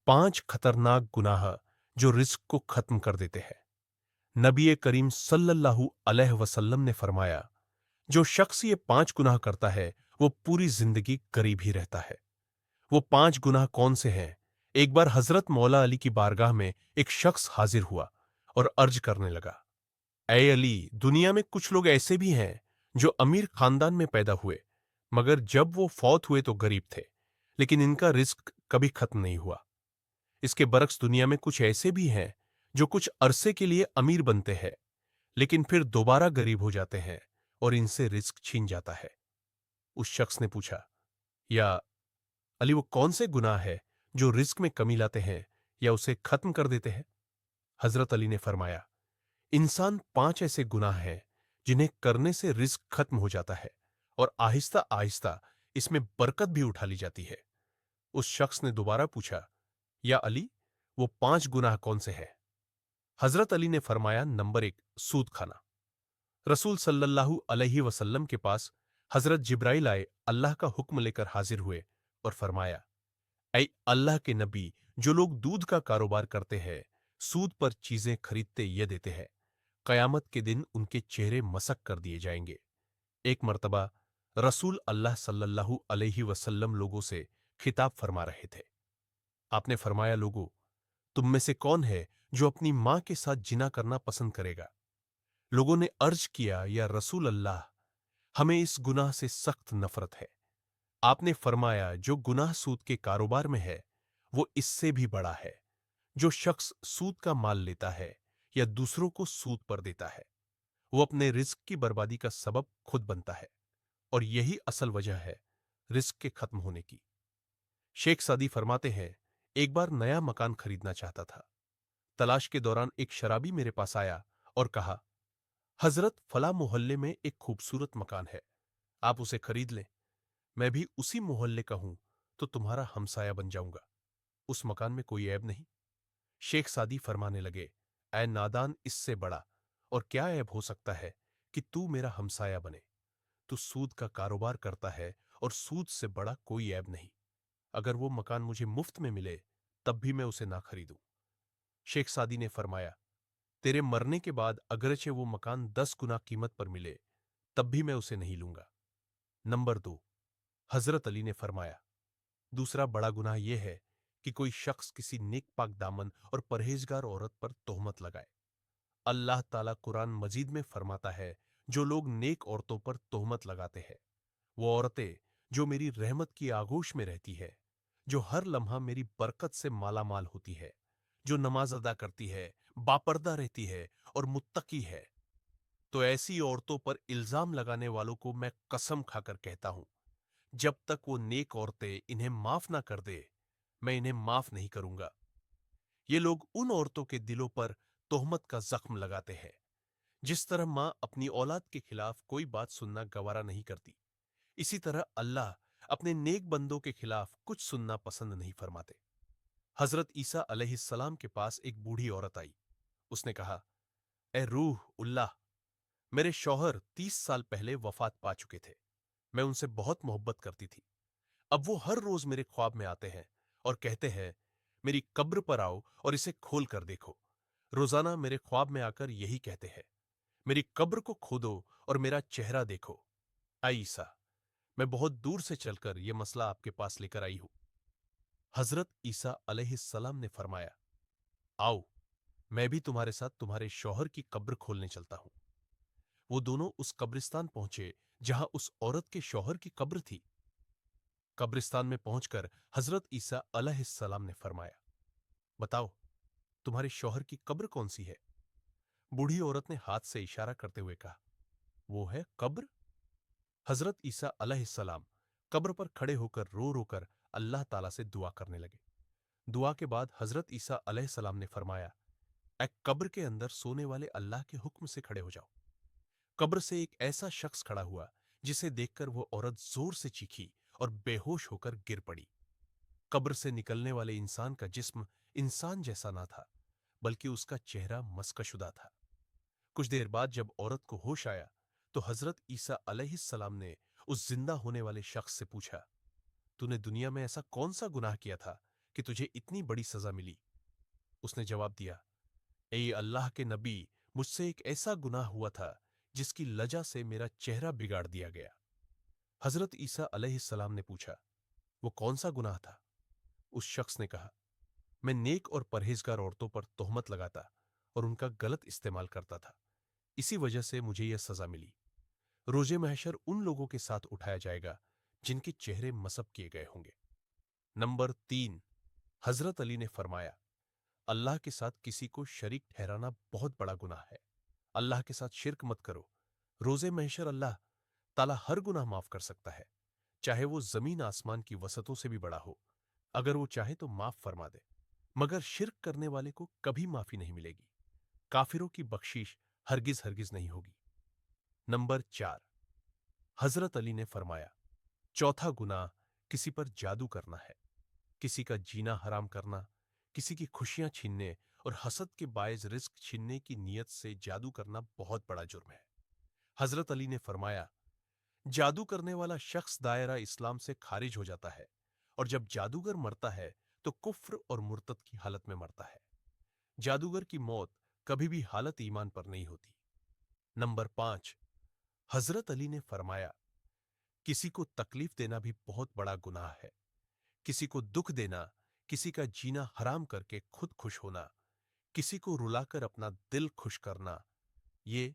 5 खतरनाक गुनाह जो रिस्क को खत्म कर देते हैं। नबी करीम सल्लल्लाहु अलैहि वसल्लम ने फरमाया, जो शख्स ये 5 गुनाह करता है वो पूरी जिंदगी गरीब ही रहता है। वो 5 गुनाह कौन से हैं? एक बार हजरत मौला अली की बारगाह में एक शख्स हाजिर हुआ और अर्ज करने लगा, ऐ अली, दुनिया में कुछ लोग ऐसे भी हैं जो अमीर खानदान में पैदा हुए, मगर जब वो फौत हुए तो गरीब थे, लेकिन इनका रिस्क कभी खत्म नहीं हुआ। इसके बरक्स दुनिया में कुछ ऐसे भी हैं जो कुछ अरसे के लिए अमीर बनते हैं, लेकिन फिर दोबारा गरीब हो जाते हैं और इनसे रिस्क छीन जाता है। उस शख्स ने पूछा, या अली, वो कौन से गुनाह है जो रिस्क में कमी लाते हैं या उसे खत्म कर देते हैं? हजरत अली ने फरमाया, इंसान 5 ऐसे गुनाह हैं जिन्हें करने से रिस्क खत्म हो जाता है और आहिस्ता आहिस्ता इसमें बरकत भी उठा ली जाती है। उस शख्स ने दोबारा पूछा, या अली, वो 5 गुनाह कौन से हैं? हजरत अली ने फरमाया, नंबर 1, सूद खाना। रसूल सल्लल्लाहु अलैहि वसल्लम के पास हजरत जिब्राइल आए, अल्लाह का हुक्म लेकर हाजिर हुए और फरमाया, ऐ अल्लाह के नबी, जो लोग दूध का कारोबार करते हैं, सूद पर चीजें खरीदते ये देते हैं, कयामत के दिन उनके चेहरे मसक कर दिए जाएंगे। एक मर्तबा रसूल अल्लाह सल्लल्लाहु अलैहि वसल्लम लोगों से खिताब फरमा रहे थे। आपने फरमाया, लोगों, तुम में से कौन है जो अपनी मां के साथ जिना करना पसंद करेगा? लोगों ने अर्ज किया, या रसूल अल्लाह, हमें इस गुनाह से सख्त नफरत है। आपने फरमाया, जो गुनाह सूद के कारोबार में है वो इससे भी बड़ा है। जो शख्स सूद का माल लेता है या दूसरों को सूद पर देता है, वो अपने रिस्क की बर्बादी का सबब खुद बनता है, और यही असल वजह है रिस्क के खत्म होने की। शेख सादी फरमाते हैं, एक बार नया मकान खरीदना चाहता था। तलाश के दौरान एक शराबी मेरे पास आया और कहा, हजरत, फला मोहल्ले में एक खूबसूरत मकान है, आप उसे खरीद लें। मैं भी उसी मोहल्ले का हूं, तो तुम्हारा हमसाया बन जाऊंगा। उस मकान में कोई ऐब नहीं। शेख सादी फरमाने लगे, ऐ नादान, इससे बड़ा और क्या ऐब हो सकता है कि तू मेरा हमसाया बने? तू सूद का कारोबार करता है और सूद से बड़ा कोई ऐब नहीं। अगर वो मकान मुझे मुफ्त में मिले तब भी मैं उसे ना खरीदूं। शेख सादी ने फरमाया, तेरे मरने के बाद अगरचे वो मकान 10 गुना कीमत पर मिले तब भी मैं उसे नहीं लूंगा। नंबर 2, हजरत अली ने फरमाया, दूसरा बड़ा गुनाह यह है कि कोई शख्स किसी नेक पाक दामन और परहेजगार औरत पर तोहमत लगाए। अल्लाह ताला कुरान मजीद में फरमाता है, जो लोग नेक औरतों पर तोहमत लगाते हैं, वो औरतें जो मेरी रहमत की आगोश में रहती है, जो हर लम्हा मेरी बरकत से माला माल होती है, जो नमाज अदा करती है, बापर्दा रहती है और मुत्तकी है, तो ऐसी औरतों पर इल्जाम लगाने वालों को मैं कसम खाकर कहता हूं, जब तक वो नेक औरतें इन्हें माफ ना कर दे, मैं इन्हें माफ नहीं करूंगा। ये लोग उन औरतों के दिलों पर तोहमत का जख्म लगाते हैं, जिस तरह मां अपनी औलाद के खिलाफ कोई बात सुनना गवारा नहीं करती, इसी तरह अल्लाह अपने नेक बंदों के खिलाफ कुछ सुनना पसंद नहीं फरमाते। हजरत ईसा अलैहिस्सलाम के पास एक बूढ़ी औरत आई। उसने कहा, ए रूह उल्लाह, मेरे शौहर 30 साल पहले वफात पा चुके थे। मैं उनसे बहुत मोहब्बत करती थी। अब वो हर रोज मेरे ख्वाब में आते हैं और कहते हैं, मेरी कब्र पर आओ और इसे खोल कर देखो। रोजाना मेरे ख्वाब में आकर यही कहते हैं, मेरी कब्र को खोदो और मेरा चेहरा देखो। ईसा, मैं बहुत दूर से चलकर यह मसला आपके पास लेकर आई हूं। हजरत ईसा अलैहिस्सलाम ने फरमाया, आओ, मैं भी तुम्हारे साथ तुम्हारे शौहर की कब्र खोलने चलता हूं। वो दोनों उस कब्रिस्तान पहुंचे जहां उस औरत के शौहर की कब्र थी। कब्रिस्तान में पहुंचकर हजरत ईसा अलैहिस्सलाम ने फरमाया, बताओ, तुम्हारे शौहर की कब्र कौन सी है? बूढ़ी औरत ने हाथ से इशारा करते हुए कहा, वो है कब्र। हजरत ईसा अलैहिस्सलाम कब्र पर खड़े होकर रो रो कर अल्लाह ताला से दुआ करने लगे। दुआ के बाद हजरत ईसा अलैहिस्सलाम ने फरमाया, ए कब्र के अंदर सोने वाले अल्लाह के हुक्म से खड़े हो जाओ। कब्र से एक ऐसा शख्स खड़ा हुआ जिसे देखकर वो औरत जोर से चीखी और बेहोश होकर गिर पड़ी। कब्र से निकलने वाले इंसान का जिस्म इंसान जैसा ना था, बल्कि उसका चेहरा मस्कशुदा था। कुछ देर बाद जब औरत को होश आया तो हजरत ईसा अलैहिस्सलाम ने उस जिंदा होने वाले शख्स से पूछा, तूने दुनिया में ऐसा कौन सा गुनाह किया था कि तुझे इतनी बड़ी सजा मिली? उसने जवाब दिया, ए अल्लाह के नबी, मुझसे एक ऐसा गुनाह हुआ था जिसकी लजा से मेरा चेहरा बिगाड़ दिया गया। हजरत ईसा अलैहिस्सलाम ने पूछा, वो कौन सा गुनाह था? उस शख्स ने कहा, मैं नेक और परहेजगार औरतों पर तोहमत लगाता और उनका गलत इस्तेमाल करता था। इसी वजह से मुझे यह सजा मिली। रोजे महशर उन लोगों के साथ उठाया जाएगा जिनके चेहरे मसब किए गए होंगे। नंबर 3, हजरत अली ने फरमाया, अल्लाह के साथ किसी को शरीक ठहराना बहुत बड़ा गुनाह है। अल्लाह के साथ शिर्क मत करो। रोजे महशर अल्लाह ताला हर गुनाह माफ कर सकता है, चाहे वो जमीन आसमान की वसतों से भी बड़ा हो। अगर वो चाहे तो माफ फरमा दे, मगर शिर्क करने वाले को कभी माफी नहीं मिलेगी। काफिरों की बख्शीश हरगिज हरगिज नहीं होगी। नंबर 4, हजरत अली ने फरमाया, चौथा गुनाह किसी पर जादू करना है। किसी का जीना हराम करना, किसी की खुशियां छीनने और हसद के बायस रिस्क छीनने की नीयत से जादू करना बहुत बड़ा जुर्म है। हजरत अली ने फरमाया, जादू करने वाला शख्स दायरा इस्लाम से खारिज हो जाता है, और जब जादूगर मरता है तो कुफ्र और मुर्तद की हालत में मरता है। जादूगर की मौत कभी भी हालत ईमान पर नहीं होती। नंबर 5, हजरत अली ने फरमाया, किसी को तकलीफ देना भी बहुत बड़ा गुनाह है। किसी को दुख देना, किसी का जीना हराम करके खुद खुश होना, किसी को रुलाकर अपना दिल खुश करना, ये